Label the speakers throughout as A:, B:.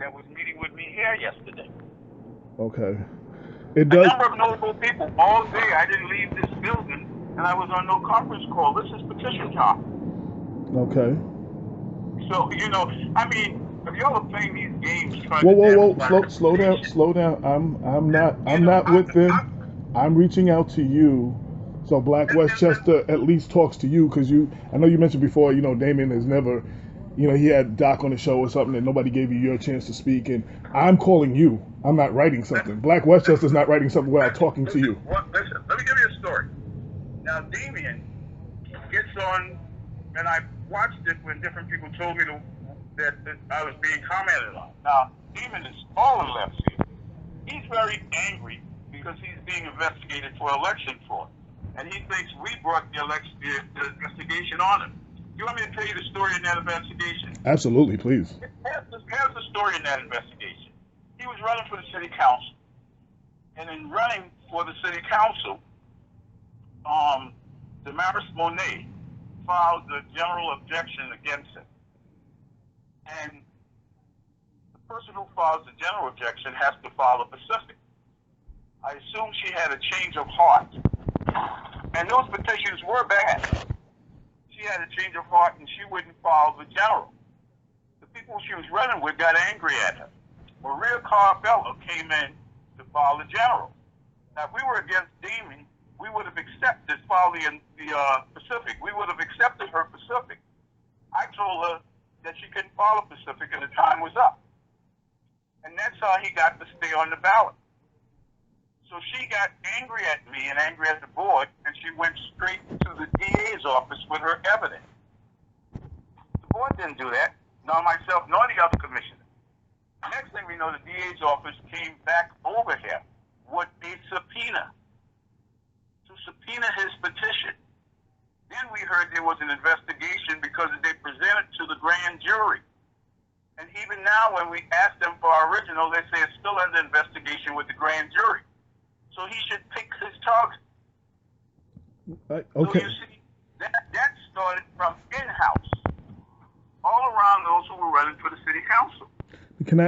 A: that was meeting with me here yesterday.
B: Okay. It
A: A
B: does.
A: number of notable people all day. I didn't leave this building, and I was on no conference call. This is petition time.
B: Okay.
A: So, I mean, if y'all are playing these games trying
B: Whoa,
A: to
B: whoa,
A: damage
B: whoa!
A: my
B: Slow down,
A: reputation,
B: slow down. I'm
A: and,
B: not, I'm not with them. I'm reaching out to you, so Black
A: and
B: Westchester at least talks to you because you. I know you mentioned before. Damien has never, he had Doc on the show or something, and nobody gave you your chance to speak. And I'm calling you. I'm not writing something. Black Westchester's not writing something without talking to you.
A: listen, let me give you a story. Now, Damien gets on, and I watched it when different people told me that I was being commented on. Now, Damien is all in left field. He's very angry because he's being investigated for election fraud. And he thinks we brought the investigation on him. You want me to tell you the story in that investigation?
B: Absolutely, please.
A: Here's the story in that investigation. He was running for the city council. And in running for the city council, Damaris Monet filed the general objection against him. And the person who files the general objection has to file a Pacific. I assume she had a change of heart. And those petitions were bad. She had a change of heart and she wouldn't file the general. The people she was running with got angry at her. Maria Carvello came in to file the general. Now, if we were against Damien, we would have accepted filing the Pacific. We would have accepted her Pacific. I told her that she couldn't file a Pacific and the time was up. And that's how he got to stay on the ballot. So she got angry at me and angry at the board, and she went straight to the DA's office with her evidence. The board didn't do that, nor myself, nor the other commissioner. Next thing we know, the DA's office came back over here with a subpoena to subpoena his petition. Then we heard there was an investigation because they presented to the grand jury. And even now, when we ask them for our original, they say it's still under investigation with the grand jury. So he should pick his target.
B: Okay.
A: So you see, that started from in-house, all around those who were running for the city council.
B: Can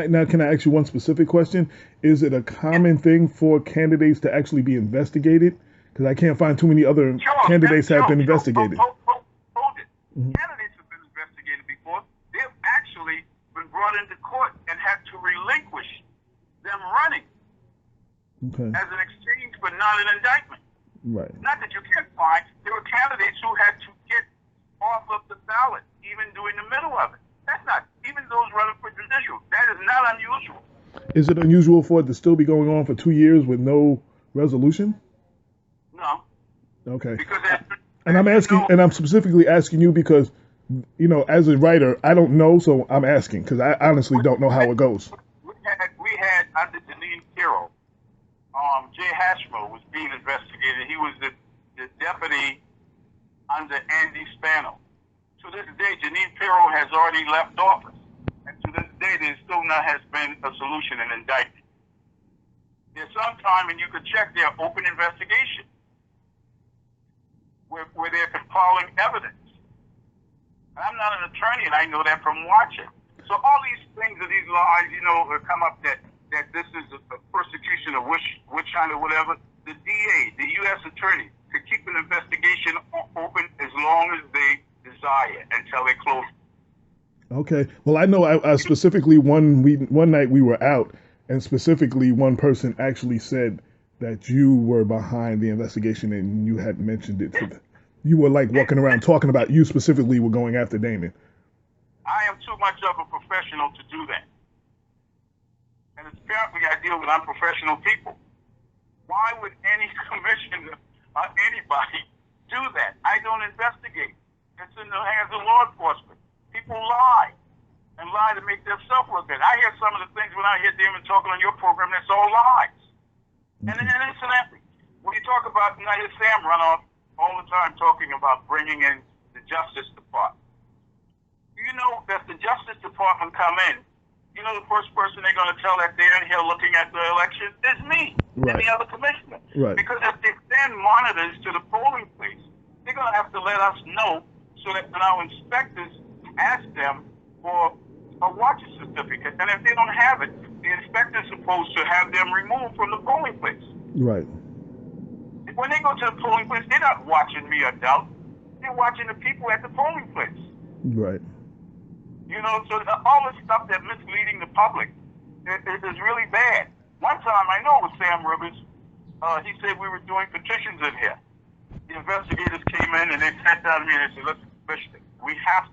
B: I ask you one specific question? Is it a common thing for candidates to actually be investigated? Because I can't find too many other candidates that have been investigated.
A: Hold it. Candidates have been investigated before. They've actually been brought into court and had to relinquish them running as an exchange for not an indictment.
B: Right.
A: Not that you can't find. There were candidates who had to get off of the ballot even during the middle of it. That's not, even those running for judicial, that is not unusual.
B: Is it unusual for it to still be going on for 2 years with no resolution?
A: No.
B: Okay.
A: Because
B: and I'm asking, and I'm specifically asking you because, as a writer, I don't know, so I'm asking because I honestly don't know how it goes.
A: We had under Janine Pirro, Jay Hashmo was being investigated. He was the deputy under Andy Spano. To this day, Janine Pirro has already left office. And to this day, there still not has been a solution and indictment. There's some time, and you can check their open investigation, where they're compiling evidence. And I'm not an attorney, and I know that from watching. So all these things and these lies, come up that this is a persecution of witch hunt or whatever. The DA, the U.S. attorney, could keep an investigation open as long as they desire until they close.
B: Okay. Well, I know I specifically one night we were out, and specifically one person actually said that you were behind the investigation, and you had mentioned it to them. You were like walking around talking about you specifically were going after Damien.
A: I am too much of a professional to do that. And apparently I deal with unprofessional people. Why would any commissioner or anybody do that? I don't investigate. It's in the hands of law enforcement. People lie and lie to make themselves look good. I hear some of the things when I hear Damien talking on your program, that's all lies. And incidentally, when you talk about, I hear Sam run off all the time talking about bringing in the Justice Department. You know that the Justice Department come in, the first person they're going to tell that they're in here looking at the election is me and the other commissioner.
B: Right.
A: Because if they send monitors to the polling place, they're going to have to let us know so that when our inspectors ask them for a watch certificate, and if they don't have it, the inspector's supposed to have them removed from the polling place.
B: Right.
A: When they go to the polling place, they're not watching me adult. They're watching the people at the polling place.
B: Right.
A: You know, so all this stuff that's misleading the public is really bad. One time, I know it was Sam Rivers, he said we were doing petitions in here. The investigators came in and they sat down to me and they said, listen, Commissioner, we have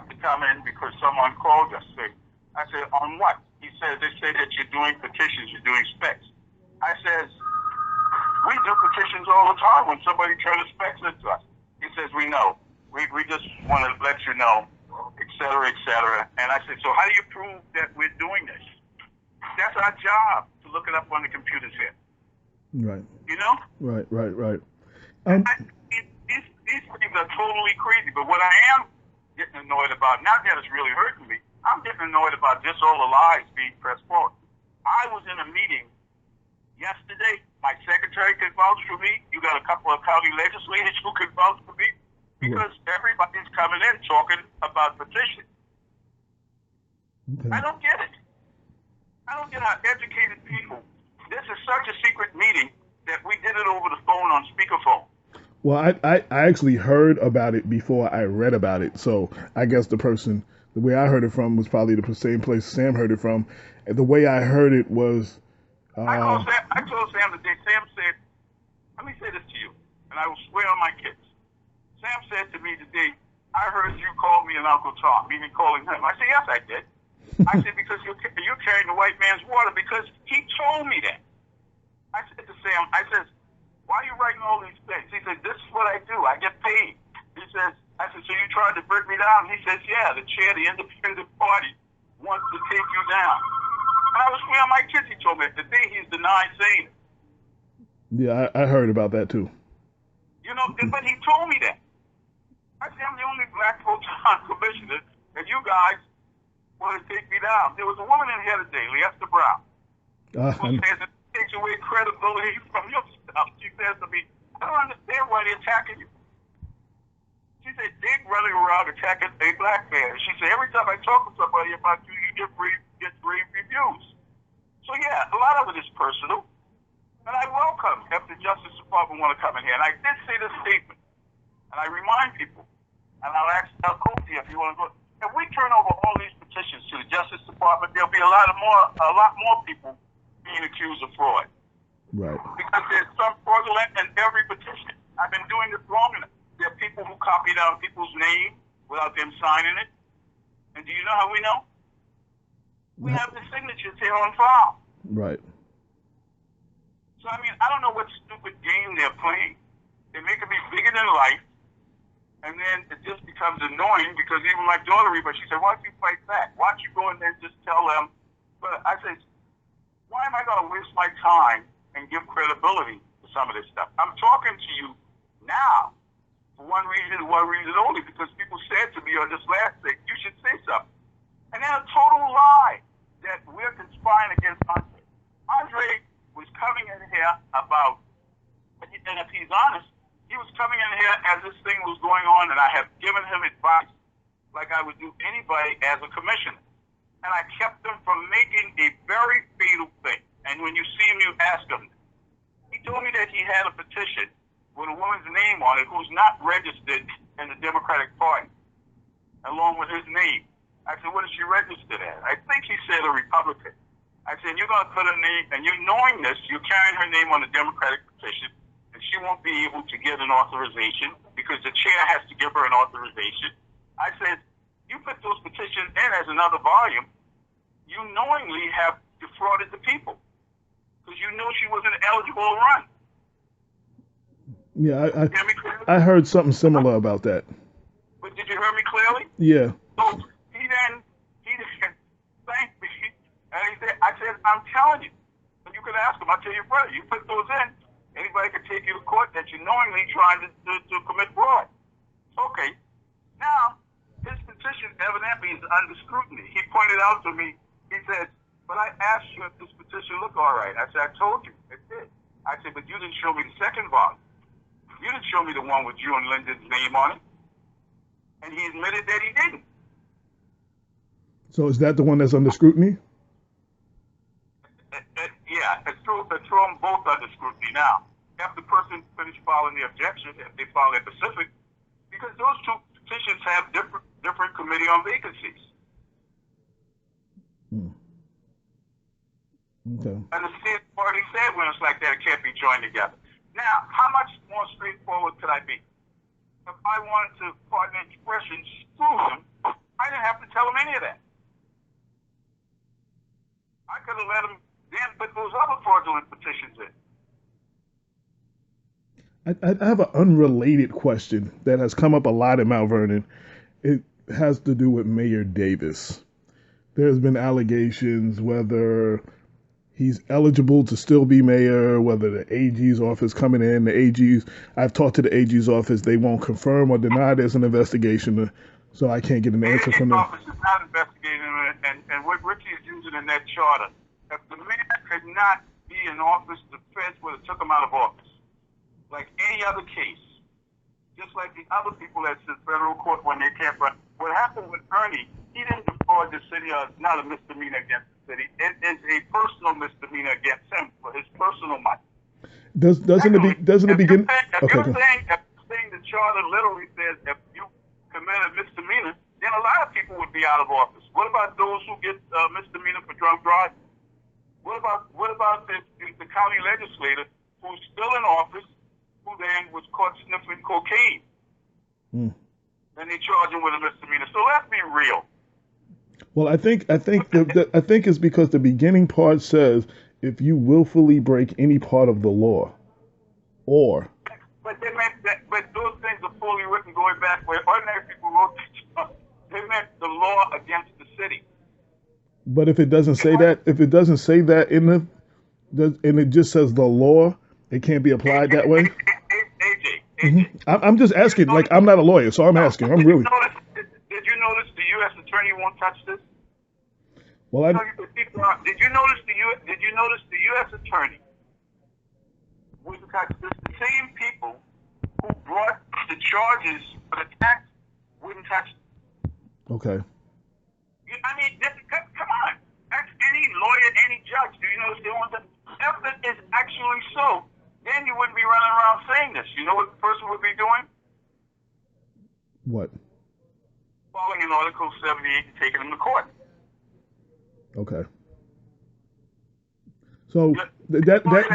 A: to come in because someone called us. I said, on what? He said, they say that you're doing petitions, you're doing specs. I says, we do petitions all the time when somebody turns specs into us. He says, we know. We just want to let you know, et cetera, et cetera. And I said, so how do you prove that we're doing this? That's our job, to look it up on the computers here.
B: Right.
A: You know?
B: Right.
A: These things are totally crazy, but what I am getting annoyed about, not that it's really hurting me, I'm getting annoyed about just all the lies being pressed forward. I was in a meeting yesterday. My secretary could vouch for me. You got a couple of county legislators who could vouch for me because everybody's coming in talking about petition. Okay. I don't get it. I don't get how educated people. This is such a secret meeting that we did it over the phone on speakerphone.
B: Well, I actually heard about it before I read about it. So I guess the way I heard it from was probably the same place Sam heard it from. And the way I heard it was...
A: I told Sam today, Sam said, let me say this to you, and I will swear on my kids. Sam said to me today, I heard you call me an Uncle Tom, meaning calling him. I said, yes, I did. I said, because you're carrying the white man's water, because he told me that. I said to Sam, I said, why are you writing all these things? He said, this is what I do. I get paid. He says, I said, so you tried to break me down? He says, yeah, the chair of the independent party wants to take you down. And I was swearing my kids, he told me the day he's denied saying it.
B: Yeah, I heard about that too.
A: You know, but he told me that. I said, I'm the only black full-time commissioner, and you guys want to take me down. There was a woman in here today, Lester Brown, who says it takes away credibility from your stuff. She says to me, I don't understand why they're attacking you. She said, they're running around attacking a black man. She said, every time I talk to somebody about you, you get rave reviews. So yeah, a lot of it is personal. And I welcome if the Justice Department want to come in here. And I did say this statement. And I remind people, and I'll ask Kofi if you want to go. If we turn over all these petitions to the Justice Department, there'll be a lot more people being accused of fraud.
B: Right.
A: Because there's some fraudulent in every petition. I've been doing this long enough. There are people who copy down people's names without them signing it. And do you know how we know? We have the signatures here on file.
B: Right.
A: So, I mean, I don't know what stupid game they're playing. They're making me bigger than life. And then it just becomes annoying because even my daughter, she said, why don't you fight back? Why don't you go in there and just tell them? But I said, why am I going to waste my time and give credibility to some of this stuff? I'm talking to you now for one reason only, because people said to me on this last thing, you should say something. And then a total lie that we're conspiring against Andre. Andre was coming in here about, and if he's honest, he was coming in here as this thing was going on, and I have given him advice like I would do anybody as a commissioner. And I kept him from making a very fatal thing. And when you see him, you ask him. He told me that he had a petition with a woman's name on it who's not registered in the Democratic Party, along with his name. I said, what is she registered as? I think he said a Republican. I said, you're going to put her name, and you're knowing this, you're carrying her name on the Democratic petition, and she won't be able to get an authorization because the chair has to give her an authorization. I said, you put those petitions in as another volume, you knowingly have defrauded the people because you knew she wasn't eligible to run.
B: Yeah, I heard something similar about that.
A: But did you hear me clearly?
B: Yeah.
A: So he then thanked me, and he said, I said, I'm telling you, and you could ask him, I tell you, brother, you put those in, anybody could take you to court that you're knowingly trying to commit fraud. Okay. Now, his petition evidently is under scrutiny. He pointed out to me, he said, but I asked you if this petition looked all right. I said, I told you, it did. I said, but you didn't show me the second volume. You didn't show me the one with you and Lyndon's name on it. And he admitted that he didn't.
B: So is that the one that's under scrutiny?
A: Yeah, it's true. It's throw them both under scrutiny now. If the person finished filing the objection, if they file a specific, because those two petitions have different committee on vacancies.
B: Okay.
A: And the state already said when it's like that, it can't be joined together. Now, how much more straightforward could I be? If I wanted to, pardon the expression, screw him, I didn't have to tell him any of that. I could have let him then put those other fraudulent petitions in.
B: I have an unrelated question that has come up a lot in Mount Vernon. It has to do with Mayor Davis. There's been allegations whether he's eligible to still be mayor, whether the AG's office coming in, I've talked to the AG's office, they won't confirm or deny there's an investigation, so I can't get an answer from them.
A: The office is not investigating it, and what Richie is using in that charter, if the mayor could not be in office, the feds would have took him out of office. Like any other case, just like the other people that's in federal court when they can't run. What happened with Ernie, he didn't defraud the city, not a misdemeanor against the city. It is a personal misdemeanor against him for his personal money.
B: Doesn't it begin?
A: If you're saying the charter literally says if you commit a misdemeanor, then a lot of people would be out of office. What about those who get misdemeanor for drunk driving? What about the county legislator who's still in office, who then was caught sniffing cocaine? And they charge him with a misdemeanor. So let's be real.
B: Well, I think it's because the beginning part says if you willfully break any part of the law, or.
A: But they meant that. But those things are fully written going back where ordinary people wrote. They meant the law against the city.
B: But if it doesn't say that, and it just says the law, it can't be applied that way.
A: AJ.
B: I'm just asking. Like, I'm not a lawyer, so I'm asking. I'm really.
A: Did you notice the U.S. attorney won't touch this?
B: Well,
A: did you notice the U.S. attorney wouldn't touch this? The same people who brought the charges for the tax wouldn't touch it.
B: Okay.
A: I mean, come on. That's any lawyer, any judge. Do you notice they want to? If it is actually so, then you wouldn't be running around saying this. You know what the person would be doing?
B: What?
A: Following in Article 78 and taking them to court.
B: Okay. So that leads.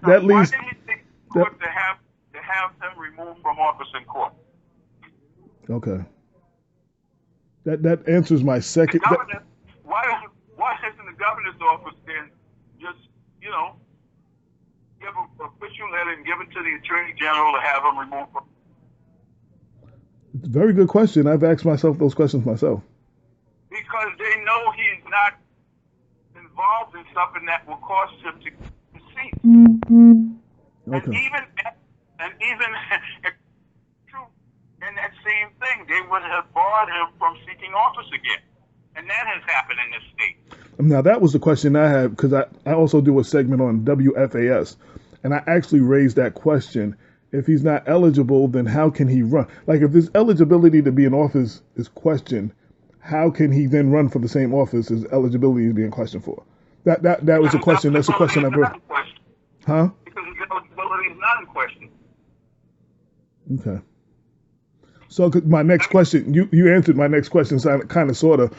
A: Why did he take court to have him removed from office in court?
B: Okay. That answers my second.
A: Why isn't the governor's office then just give an official letter and give it to the attorney general to have him removed from?
B: It's a very good question. I've asked myself those questions myself.
A: Because they know he's not involved in something that will cause him to see.
B: Okay.
A: And even true, in that same thing, they would have barred him from seeking office again. And that has happened in this state.
B: Now, that was the question I had, because I also do a segment on WFAS, and I actually raised that question. If he's not eligible, then how can he run? Like, if his eligibility to be in office is questioned, how can he then run for the same office his eligibility is being questioned for? That was a question. That's a question I've heard. Huh?
A: Because his eligibility is not in question.
B: Okay. So my next question, you answered my next question, kind of, sort of.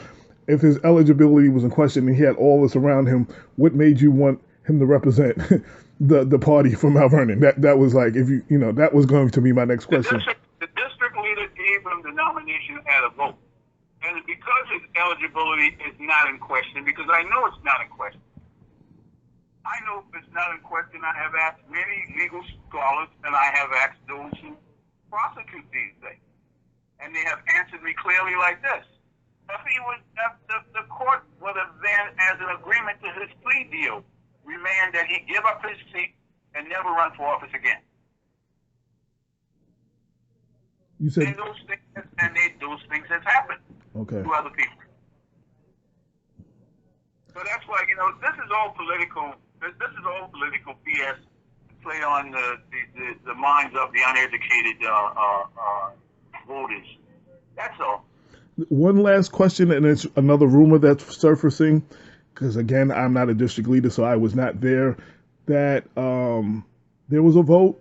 B: If his eligibility was in question and he had all this around him, what made you want him to represent the party from Mount Vernon? That was like, if that was going to be my next question.
A: The district leader gave him the nomination at a vote. And because his eligibility is not in question, because I know it's not in question. I know if it's not in question, I have asked many legal scholars, and I have asked those who prosecute these things. And they have answered me clearly like this. If the court would have then, as an agreement to his plea deal, remand that he give up his seat and never run for office again.
B: You said
A: those things have happened to other people. So that's why this is all political. This is all political BS to play on the minds of the uneducated voters. That's all.
B: One last question, and it's another rumor that's surfacing, because again, I'm not a district leader, so I was not there. That there was a vote,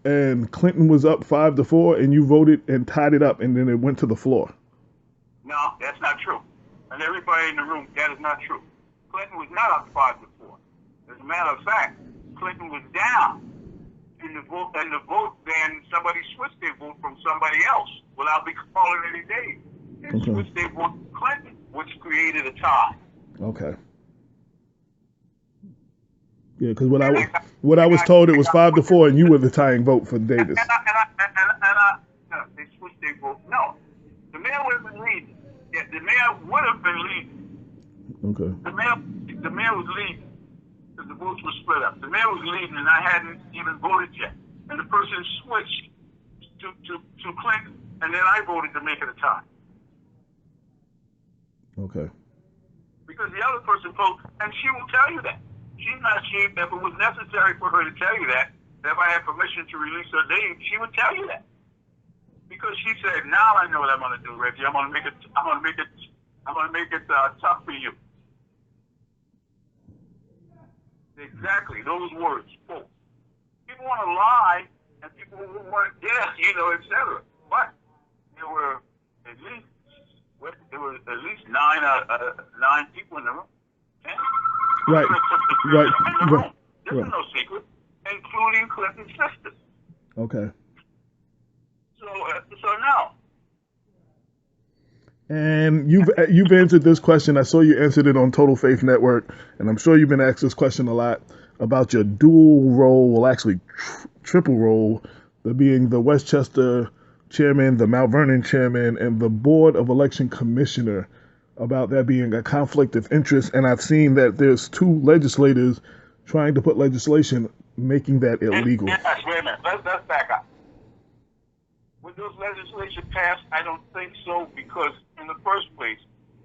B: and Clinton was up 5-4, and you voted and tied it up, and then it went to the floor.
A: No, that's not true. And everybody in the room, that is not true. Clinton was not up 5-4. As a matter of fact, Clinton was down in the vote, then somebody switched their vote from somebody else without me calling any names. They switched their vote to Clinton, which created a tie.
B: Okay. Yeah, because what I was told, it was 5-4, and you were the tying vote for Davis.
A: No, they switched their vote. No, the mayor would have been leading. Yeah, the mayor would have been leading.
B: Okay.
A: The mayor was leading because the votes were split up. The mayor was leading, and I hadn't even voted yet. And the person switched to Clinton, and then I voted to make it a tie.
B: Okay.
A: Because the other person voted, and she will tell you that. She's not cheap. If it was necessary for her to tell you that, if I had permission to release her name, she would tell you that. Because she said, "Now I know what I'm going to do, Reggie. I'm going to make it tough for you." Exactly, those words. Quote. People want to lie, and people want to guess, etc. But there were at least nine people in the room. 10.
B: Right. Right.
A: In the room. This is no secret, including Clinton's sister.
B: Okay.
A: So now.
B: And you've answered this question. I saw you answered it on Total Faith Network, and I'm sure you've been asked this question a lot about your dual role, well, actually triple role, being the Westchester chairman, the Mount Vernon chairman, and the Board of Election Commissioner, about that being a conflict of interest. And I've seen that there's 2 legislators trying to put legislation making that illegal.
A: Yes, wait a minute. Let's back up. When those legislation passed, I don't think so, because in the first place,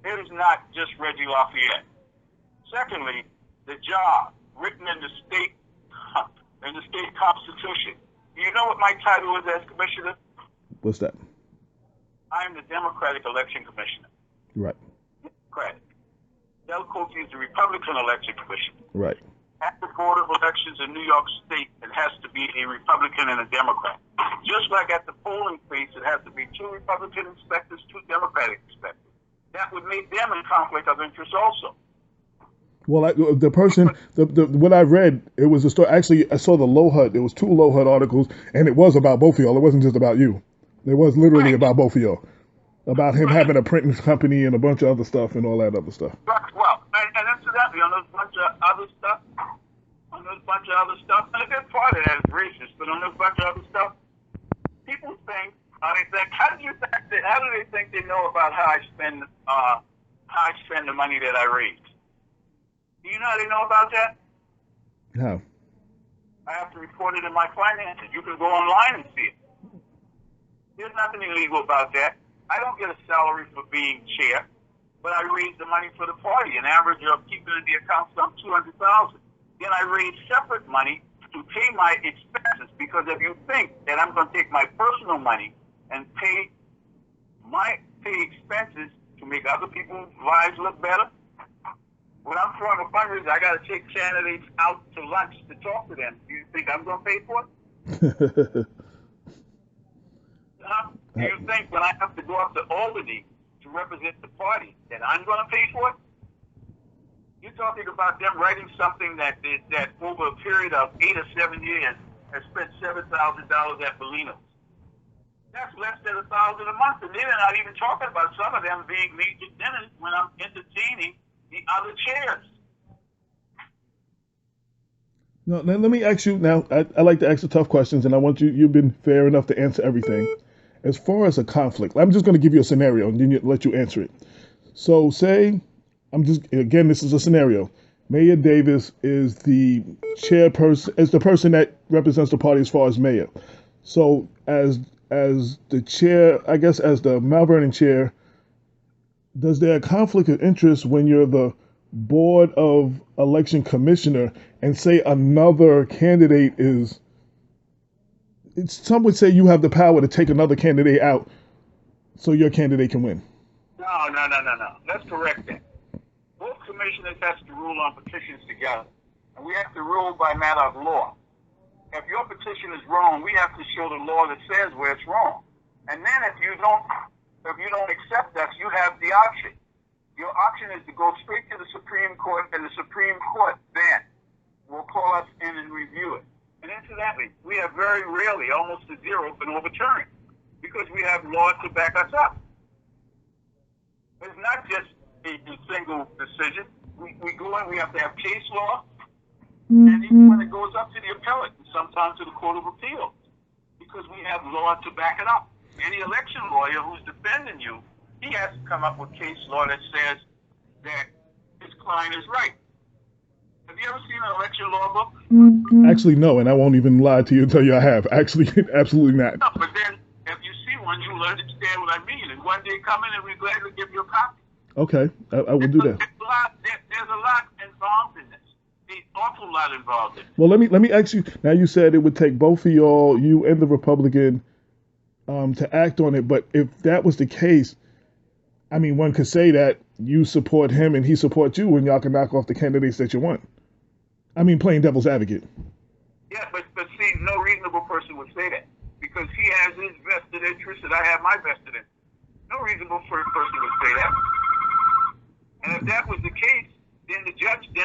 A: it is not just Reggie Lafayette. Secondly, the job written in the state constitution. Do you know what my title is as commissioner?
B: What's that?
A: I am the Democratic Election Commissioner.
B: Right.
A: Democratic. Delcote is the Republican Election Commissioner.
B: Right.
A: At the Board of Elections in New York State, it has to be a Republican and a Democrat. Just like at the polling place, it has to be 2 Republican inspectors, 2 Democratic inspectors. That would make them in conflict of interest also.
B: Well, what I read, it was a story. Actually, I saw the Low HUD. There was 2 Low HUD articles, and it was about both of y'all. It wasn't just about you. It was literally about both of y'all. About him having a printing company and a bunch of other stuff and all that other stuff.
A: Well, and incidentally, on those bunch of other stuff, and a good part of that is racist, but on those bunch of other stuff, people think, how do they think they know about how I spend the money that I raise? Do you know how they know about that?
B: How?
A: I have to report it in my finances. You can go online and see it. There's nothing illegal about that. I don't get a salary for being chair, but I raise the money for the party. An average of keeping in the account some $200,000. Then I raise separate money to pay my expenses, because if you think that I'm going to take my personal money and pay expenses to make other people's lives look better, when I'm throwing a fundraiser, I got to take candidates out to lunch to talk to them. Do you think I'm going to pay for it? Do you think when I have to go up to Albany to represent the party that I'm going to pay for it? You're talking about them writing something that over a period of 8 or 7 years has spent $7,000 at Bellino's. That's less than $1,000 a month, and they're not even talking about some of them being major dinners when I'm entertaining the other chairs.
B: No, let me ask you now. I like to ask the tough questions, and I want you've been fair enough to answer everything. As far as a conflict, I'm just going to give you a scenario and then let you answer it. So say, again, this is a scenario. Mayor Davis is the chairperson, is the person that represents the party as far as mayor. So as the chair, I guess as the Mount Vernon chair, does there a conflict of interest when you're the Board of Election Commissioner and say another candidate some would say you have the power to take another candidate out so your candidate can win?
A: No. Let's correct that. Both commissioners have to rule on petitions together. And we have to rule by matter of law. If your petition is wrong, we have to show the law that says where it's wrong. And then if you don't accept us, you have the option. Your option is to go straight to the Supreme Court, and the Supreme Court then will call us in and review it. And incidentally, we have very rarely, almost to zero, been overturned because we have law to back us up. It's not just a single decision. We go in, we have to have case law, and even when it goes up to the appellate, and sometimes to the Court of Appeals, because we have law to back it up. Any election lawyer who's defending you, he has to come up with case law that says that his client is right. Have you ever seen an election law book?
B: Actually, no, and I won't even lie to you and tell you I have. Actually, absolutely not.
A: No, but then if you see one, you understand what I mean. And one day come in and we're glad to give you a copy.
B: Okay, I will do that.
A: There's a lot involved in this. An awful lot involved in it.
B: Well, let me ask you. Now, you said it would take both of y'all, you and the Republican, to act on it. But if that was the case, I mean, one could say that you support him and he supports you, and y'all can knock off the candidates that you want. I mean, playing devil's advocate.
A: Yeah, but see, no reasonable person would say that because he has his vested interest and I have my vested interest. No reasonable person would say that. And if that was the case, then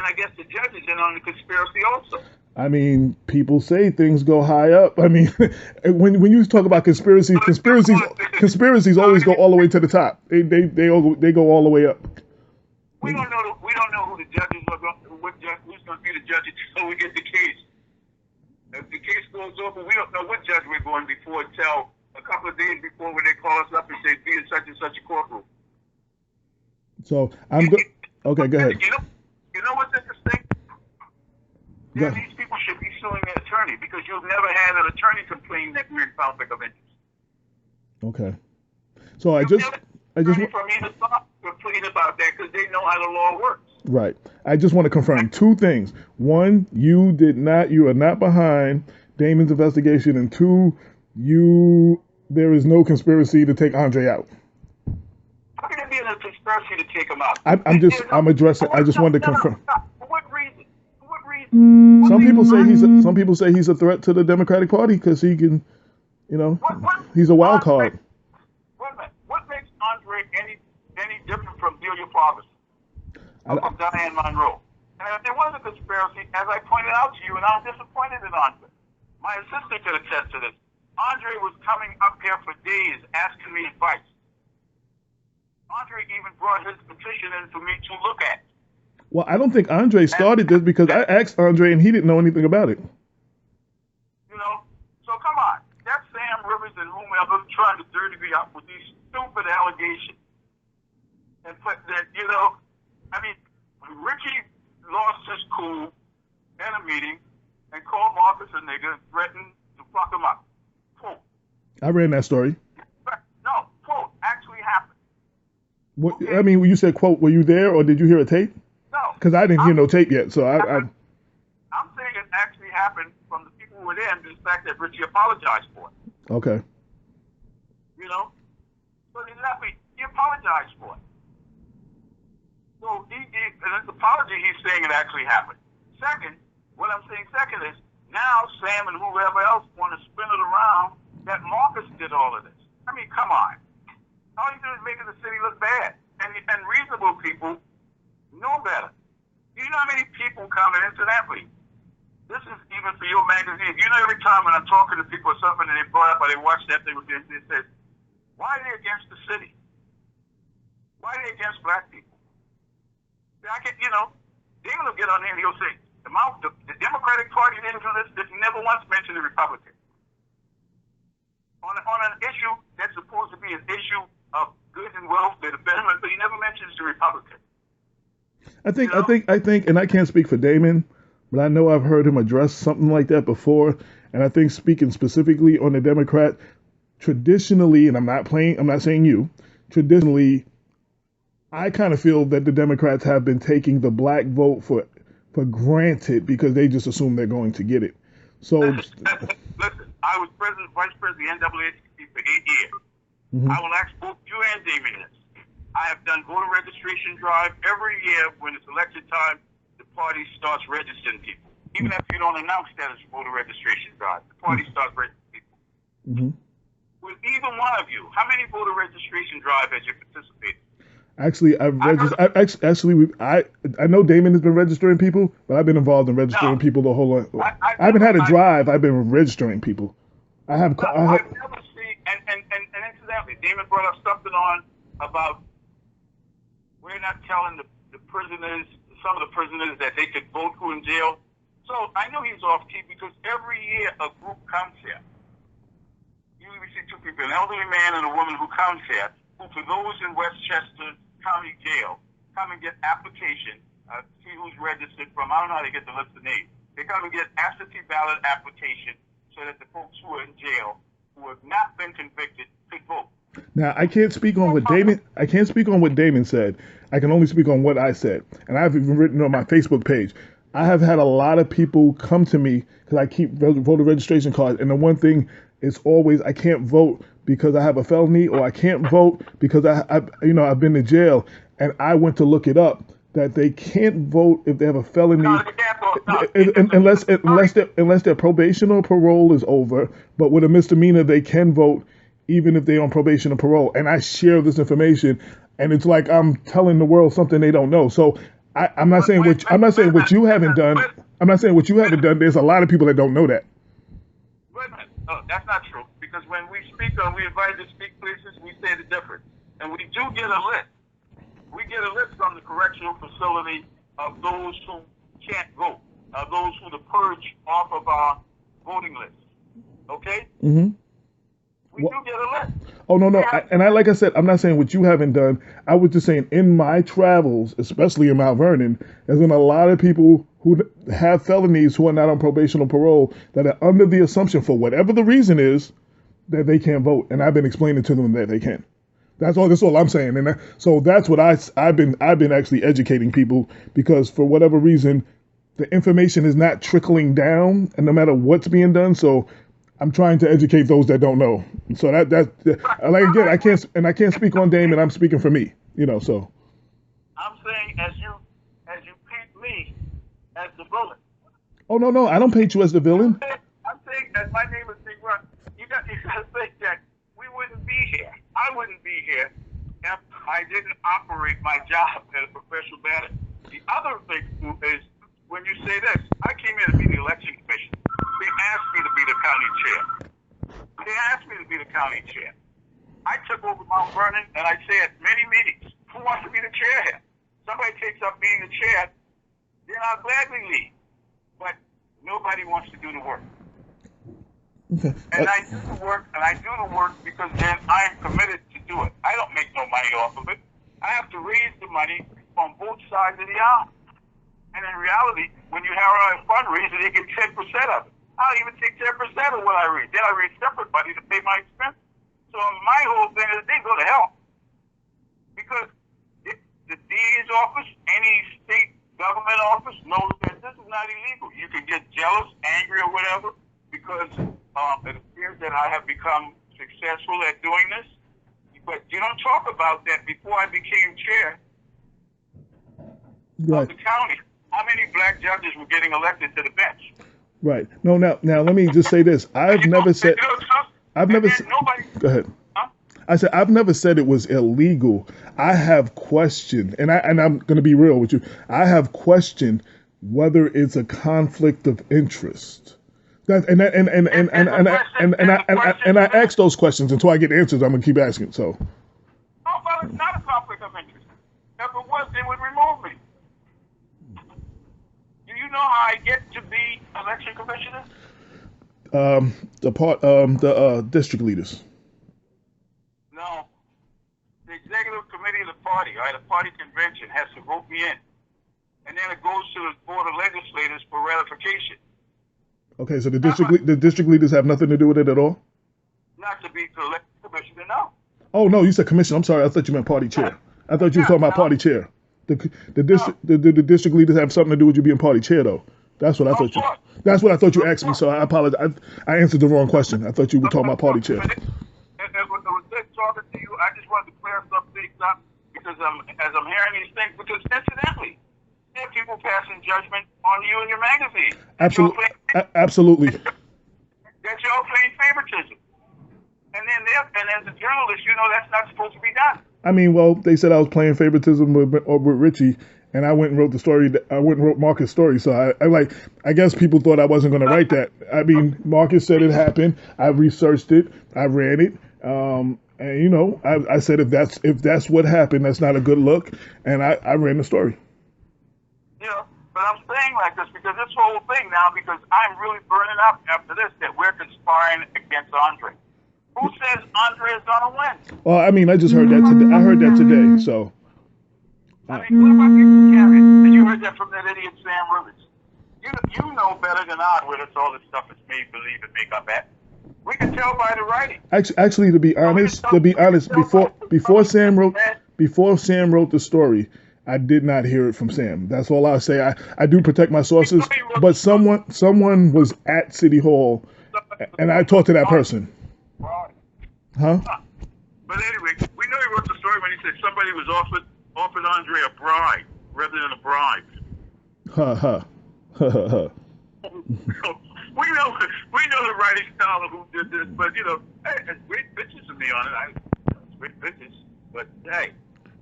A: I guess the judge is in on the conspiracy also.
B: I mean, people say things go high up. I mean, when you talk about conspiracies always go all the way to the top. They go all the way up.
A: We don't know who the judges are. Who's going to be the judge until we get the case. If the case goes over, we don't know what judge we're going before until a couple of days before when they call us up and say, be in such and such a courtroom.
B: So I'm good. Okay, go ahead.
A: You know what's interesting? These people should be suing their attorney because you've never had an attorney complain that we're in conflict of interest.
B: Okay. So I just
A: from either side complain about that because they know how the law works.
B: Right. I just want to confirm two things. One, you are not behind Damon's investigation, and two, there is no conspiracy to take Andre out.
A: How can there be a conspiracy to take him out?
B: I'm addressing. I just wanted to confirm.
A: For what reason? For what reason?
B: Some people say he's a threat to the Democratic Party because he can, he's a wild card.
A: Wait a minute. What makes Andre any different from Delia Fargus? From Diane Monroe. And if there was a conspiracy, as I pointed out to you, and I'm disappointed in Andre. My assistant could attest to this. Andre was coming up here for days asking me advice. Andre even brought his petition in for me to look at.
B: Well, I don't think Andre started this because I asked Andre and he didn't know anything about it.
A: So come on. That's Sam Rivers and whomever trying to dirty me up with these stupid allegations. And put that, I mean, Reggie lost his cool in a meeting and called Marcus a nigga and threatened to fuck him up. Quote.
B: I ran that story.
A: No, quote, actually happened.
B: What, okay. I mean, when you said quote, were you there or did you hear a tape?
A: No.
B: Because I didn't hear no tape yet, so I'm
A: saying it actually happened from the people who were there and the fact that Richie apologized for it.
B: Okay.
A: So he apologized for it. So in his apology, he's saying it actually happened. Second, what I'm saying second is, now Sam and whoever else want to spin it around that Marcus did all of this. I mean, come on. All you do is making the city look bad. And reasonable people know better. Do you know how many people come in? Incidentally, this is even for your magazine. Every time when I'm talking to people or something and they brought up or they watch that thing, they said, why are they against the city? Why are they against black people? They're going to get on there and he'll say, the Democratic Party didn't do this. They never once mentioned the Republican. On an issue that's supposed to be an issue of good and welfare, the betterment, but he never mentions the Republican.
B: I think, and I can't speak for Damon, but I know I've heard him address something like that before. And I think speaking specifically on the Democrat, traditionally, and I'm not saying you, traditionally, I kind of feel that the Democrats have been taking the black vote for granted because they just assume they're going to get it. So
A: listen, I was vice president of the NAACP for 8 years. Mm-hmm. I will ask both you and Damien this. I have done voter registration drive every year when it's election time. The party starts registering people, even if you don't announce that it's voter registration drive. The party starts registering people.
B: Mm-hmm.
A: With either one of you, how many voter registration drive has you participated?
B: Actually, I've registered. I know Damon has been registering people, but I've been involved in registering people the whole life. I haven't had a drive. I've been registering people.
A: I've never seen, and incidentally, Damon brought up something on about we're not telling the prisoners, some of the prisoners, that they could vote who in jail. So I know he's off key because every year a group comes here. Usually we see two people, an elderly man and a woman who comes here, who for those in Westchester County Jail, come and get application, see who's registered from, I don't know how to get the list of names. They come and get absentee ballot application so that the folks who are in jail, who have not been convicted, could vote.
B: Now, I can't speak on what Damon said. I can only speak on what I said. And I've even written on my Facebook page. I have had a lot of people come to me because I keep voter registration cards. And the one thing is always I can't vote because I have a felony, or I can't vote because I've been to jail. And I went to look it up that they can't vote if they have a felony unless their probation or parole is over. But with a misdemeanor, they can vote even if they're on probation or parole. And I share this information, and it's like I'm telling the world something they don't know. So I'm not saying what you haven't done. I'm not saying what you haven't done. There's a lot of people that don't know that.
A: Wait a minute. No, that's not true. Because when we speak or we invited to speak places, we say the difference. And we do get a list. We get a list from the correctional facility of those who can't vote, of those who to purge off of our voting list. Okay?
B: Mm-hmm.
A: We do get a list.
B: Oh, no. Like I said, I'm not saying what you haven't done. I was just saying in my travels, especially in Mount Vernon, there's been a lot of people who have felonies who are not on probation or parole that are under the assumption, for whatever the reason is, that they can't vote. And I've been explaining to them that they can. That's all I'm saying. And so that's what I've been actually educating people, because for whatever reason, the information is not trickling down, and no matter what's being done. So I'm trying to educate those that don't know. So like again, I can't speak on Damon. I'm speaking for me, so.
A: I'm saying as you paint me as the villain.
B: Oh, no, I don't paint you as the villain.
A: I'm saying that my name is Big Ron. You got to think that we wouldn't be here. I wouldn't be here if I didn't operate my job as a professional batter. The other thing is, when you say this, I came here to be the election commissioner. They asked me to be the county chair. I took over Mount Vernon, and I say at many meetings, who wants to be the chair here? Somebody takes up being the chair, then I'll gladly leave. But nobody wants to do the work.
B: Okay.
A: And I do the work because then I am committed to do it. I don't make no money off of it. I have to raise the money on both sides of the aisle. And in reality, when you have a fundraiser, they get 10% of it. I'll even take 10% of what I raise. Then I raise separate money to pay my expenses. So my whole thing is they go to hell. Because the DA's office, any state government office knows that this is not illegal. You can get jealous, angry, or whatever, because it appears that I have become successful at doing this. But you don't talk about that before I became chair of the county. How many black judges were getting elected to the bench?
B: Right. No, now let me just say this. Go ahead.
A: Huh?
B: I said I've never said it was illegal. I have questioned, and I'm going to be real with you. I have questioned whether it's a conflict of interest. And I ask those questions until I get answers. I'm going to keep asking. So.
A: Oh, well, it's not a conflict of interest. If it was, they would remove me. Do you know how I get to be election commissioner? The district leaders. No. The executive committee of the party, right? The party convention has to vote me in. And then it goes to the board of legislators for ratification.
B: Okay, so the district leaders have nothing to do with it at all?
A: Not to be elected commissioner, no.
B: Oh, no, you said commissioner. I'm sorry. I thought you meant party chair. I thought you were talking about party chair. The district leaders have something to do with you being party chair, though. That's what I thought you. That's what I thought you asked me. So I apologize. I answered the wrong question. I thought you were talking about party chair.
A: It was good talking to you. I just wanted to clear some things up because because as I'm hearing these things, because incidentally, there are people passing judgment on you and your magazine.
B: Absolutely. Absolutely.
A: That's your plain favoritism. And then as a journalist, you know that's not supposed to be done.
B: I mean, well, they said I was playing favoritism with Richie, and I went and wrote the story. I went and wrote Marcus' story. So I guess people thought I wasn't going to write that. I mean, Marcus said it happened. I researched it. I ran it. And you know, I said if that's what happened, that's not a good look. And I ran the story.
A: You know, but I'm saying like this because this whole thing now, because I'm really burning up after this that we're conspiring against Andre. Who says Andre is gonna win?
B: Well, I mean, I just heard that today. I heard that today. So.
A: I mean, what about you, Karen? And you heard that from that idiot Sam Rivers. You know better than I where this all this stuff is made believe and make up at. We can tell by the writing.
B: Actually, to be honest, before Sam wrote the story, I did not hear it from Sam. That's all I'll say. I do protect my sources, but someone was at City Hall, and I talked to that person. Huh?
A: But anyway, we know he wrote the story when he said somebody was offered Andre a bribe rather than a bribe. We know the writing style of who did this, but you know, hey, there's great bitches of me on it. It's great bitches, but hey.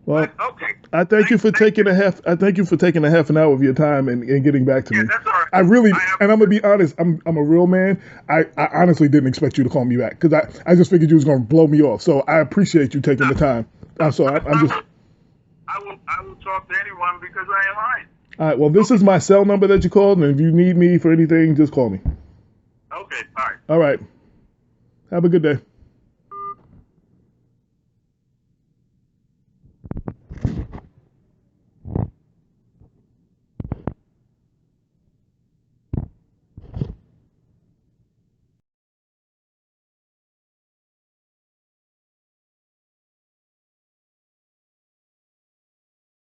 B: Well,
A: but, okay.
B: I thank you for taking a half an hour of your time and getting back to me.
A: That's all right.
B: And I'm gonna be honest. I'm a real man. I honestly didn't expect you to call me back because I just figured you was gonna blow me off. So I appreciate you taking the time. I'm sorry.
A: I will talk to anyone because I am mine.
B: All right. Well, this is my cell number that you called, and if you need me for anything, just call me.
A: Okay. All right.
B: All right. Have a good day.